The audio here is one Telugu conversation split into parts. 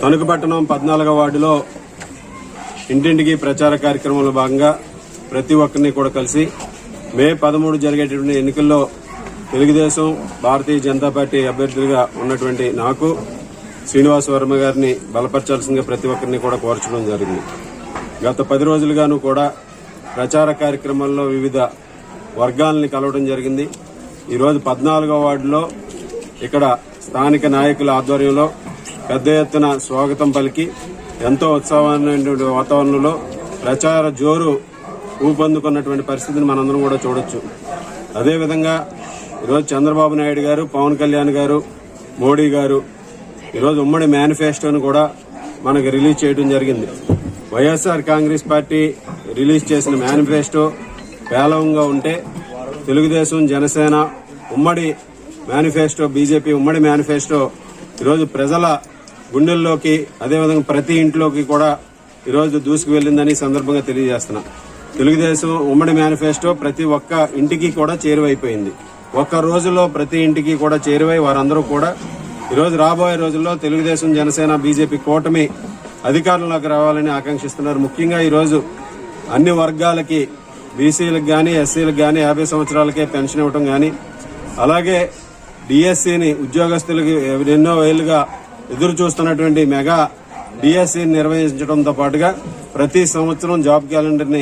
తణుకు పట్టణం 14వ వార్డులో ఇంటింటికి ప్రచార కార్యక్రమంలో భాగంగా ప్రతి ఒక్కరిని కూడా కలిసి మే 13 జరిగేటువంటి ఎన్నికల్లో తెలుగుదేశం భారతీయ జనతా పార్టీ అభ్యర్థులుగా ఉన్నటువంటి నాకు శ్రీనివాస్ వర్మ గారిని బలపరచాల్సిందిగా ప్రతి ఒక్కరిని కూడా కోర్చడం జరిగింది. గత 10 రోజులుగాను కూడా ప్రచార కార్యక్రమాల్లో వివిధ వర్గాలని కలవడం జరిగింది. ఈరోజు 14వ వార్డులో ఇక్కడ స్థానిక నాయకుల ఆధ్వర్యంలో పెద్ద ఎత్తున స్వాగతం పలికి ఎంతో ఉత్సాహమైనటువంటి వాతావరణంలో ప్రచార జోరు ఊపందుకున్నటువంటి పరిస్థితిని మనందరం కూడా చూడొచ్చు. అదేవిధంగా ఈరోజు చంద్రబాబు నాయుడు గారు, పవన్ కళ్యాణ్ గారు, మోడీ గారు ఈరోజు ఉమ్మడి మేనిఫెస్టోను కూడా మనకు రిలీజ్ చేయడం జరిగింది. వైఎస్ఆర్ కాంగ్రెస్ పార్టీ రిలీజ్ చేసిన మేనిఫెస్టో పేలవంగా ఉంటే తెలుగుదేశం, జనసేన ఉమ్మడి మేనిఫెస్టో, బీజేపీ ఉమ్మడి మేనిఫెస్టో ఈరోజు ప్రజల గుండెల్లోకి, అదేవిధంగా ప్రతి ఇంట్లోకి కూడా ఈరోజు దూసుకు వెళ్లిందని సందర్భంగా తెలియజేస్తున్నా. తెలుగుదేశం ఉమ్మడి మేనిఫెస్టో ప్రతి ఒక్క ఇంటికి కూడా చేరువైపోయింది. ఒక్క రోజులో ప్రతి ఇంటికి కూడా చేరువై వారందరూ కూడా ఈరోజు రాబోయే రోజుల్లో తెలుగుదేశం, జనసేన, బీజేపీ కూటమి అధికారంలోకి రావాలని ఆకాంక్షిస్తున్నారు. ముఖ్యంగా ఈరోజు అన్ని వర్గాలకి, బీసీలకు గానీ, ఎస్సీలకు గానీ 50 సంవత్సరాలకే పెన్షన్ ఇవ్వడం గానీ, అలాగే డిఎస్సీని ఉద్యోగస్తులకి ఎన్నో ఏళ్లుగా ఎదురు చూస్తున్నటువంటి మెగా డిఎస్సీని నిర్వహించడంతో పాటుగా ప్రతి సంవత్సరం జాబ్ క్యాలెండర్ ని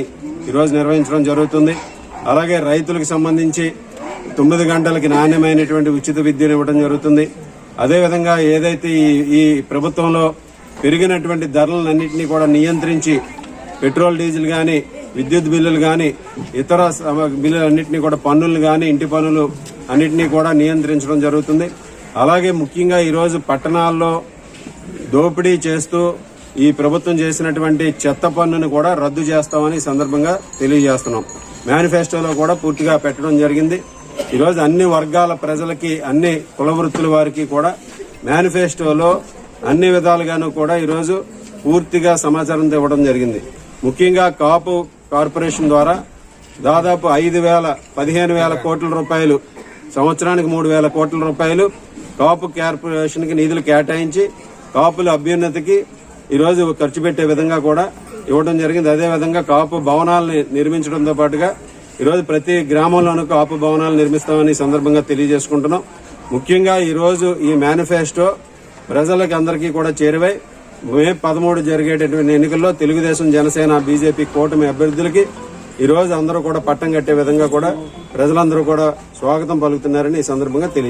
ఈరోజు నిర్వహించడం జరుగుతుంది. అలాగే రైతులకు సంబంధించి 9 గంటలకి నాణ్యమైనటువంటి ఉచిత విద్యను ఇవ్వడం జరుగుతుంది. అదేవిధంగా ఏదైతే ఈ ప్రభుత్వంలో పెరిగినటువంటి ధరలన్నింటినీ కూడా నియంత్రించి పెట్రోల్, డీజిల్ గానీ, విద్యుత్ బిల్లులు గానీ, ఇతర బిల్లులన్నింటినీ కూడా పన్నులు గానీ, ఇంటి పన్నులు అన్నింటినీ కూడా నియంత్రించడం జరుగుతుంది. అలాగే ముఖ్యంగా ఈరోజు పట్టణాల్లో దోపిడీ చేస్తూ ఈ ప్రభుత్వం చేసినటువంటి చెత్త పన్నును కూడా రద్దు చేస్తామని సందర్భంగా తెలియజేస్తున్నాం. మేనిఫెస్టోలో కూడా పూర్తిగా పెట్టడం జరిగింది. ఈరోజు అన్ని వర్గాల ప్రజలకి, అన్ని కుల వృత్తుల వారికి కూడా మేనిఫెస్టోలో అన్ని విధాలుగాను కూడా ఈరోజు పూర్తిగా సమాచారం ఇవ్వడం జరిగింది. ముఖ్యంగా కాపు కార్పొరేషన్ ద్వారా దాదాపు 15,000 కోట్ల రూపాయలు, సంవత్సరానికి 3,000 కోట్ల రూపాయలు కాపు కార్పొరేషన్ కి నిధులు కేటాయించి కాపుల అభ్యున్నతికి ఈరోజు ఖర్చు పెట్టే విధంగా కూడా ఇవ్వడం జరిగింది. అదేవిధంగా కాపు భవనాలను నిర్మించడంతో పాటుగా ఈరోజు ప్రతి గ్రామంలోనూ కాపు భవనాలు నిర్మిస్తామని సందర్భంగా తెలియజేసుకుంటున్నాం. ముఖ్యంగా ఈరోజు ఈ మేనిఫెస్టో ప్రజలకి అందరికీ కూడా చేరువై మే 13 జరిగేటటువంటి ఎన్నికల్లో తెలుగుదేశం, జనసేన, బీజేపీ కూటమి అభ్యర్థులకి ఈ రోజు అందరూ కూడా పట్టం కట్టే విధంగా కూడా ప్రజలందరూ కూడా స్వాగతం పలుకుతున్నారని ఈ సందర్భంగా తెలియజేస్తారు.